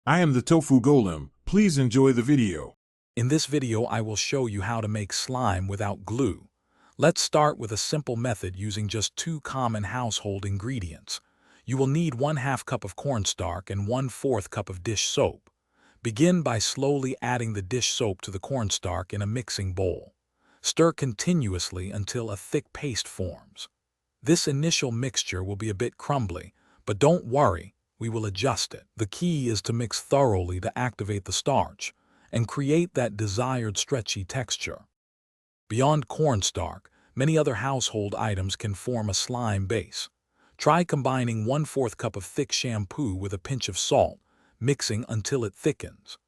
I am the Tofu Golem. Please enjoy the video. In this video, I will show you how to make slime without glue. Let's start with a simple method using just 2 common household ingredients. You will need 1/2 cup of cornstarch and 1/4 cup of dish soap. Begin by slowly adding the dish soap to the cornstarch in a mixing bowl. Stir continuously until a thick paste forms. This initial mixture will be a bit crumbly, but don't worry, we will adjust it. The key is to mix thoroughly to activate the starch and create that desired stretchy texture. Beyond cornstarch, many other household items can form a slime base. Try combining 1/4 cup of thick shampoo with a pinch of salt, mixing until it thickens.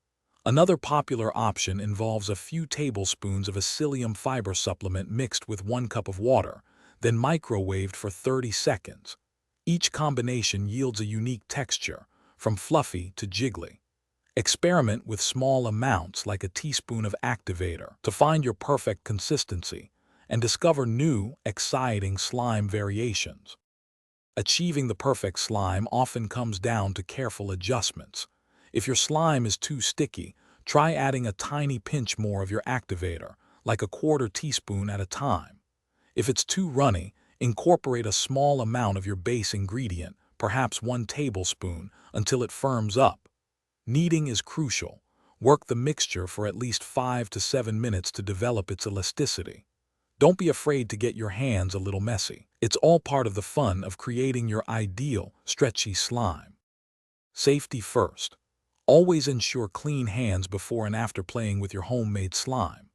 Another popular option involves a few tablespoons of a psyllium fiber supplement mixed with 1 cup of water, then microwaved for 30 seconds. Each combination yields a unique texture, from fluffy to jiggly. Experiment with small amounts like a teaspoon of activator to find your perfect consistency and discover new, exciting slime variations. Achieving the perfect slime often comes down to careful adjustments. If your slime is too sticky, try adding a tiny pinch more of your activator, like a 1/4 teaspoon at a time. If it's too runny, incorporate a small amount of your base ingredient, perhaps 1 tablespoon, until it firms up. Kneading is crucial. Work the mixture for at least 5 to 7 minutes to develop its elasticity. Don't be afraid to get your hands a little messy. It's all part of the fun of creating your ideal, stretchy slime. Safety first. Always ensure clean hands before and after playing with your homemade slime.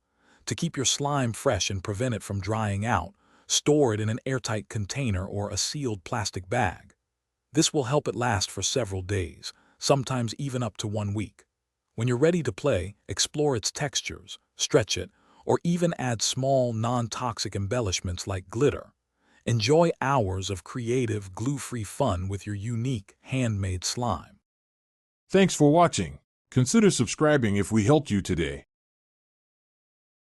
To keep your slime fresh and prevent it from drying out, store it in an airtight container or a sealed plastic bag. This will help it last for several days, sometimes even up to 1 week. When you're ready to play, explore its textures, stretch it, or even add small, non-toxic embellishments like glitter. Enjoy hours of creative, glue-free fun with your unique, handmade slime. Thanks for watching. Consider subscribing if we helped you today.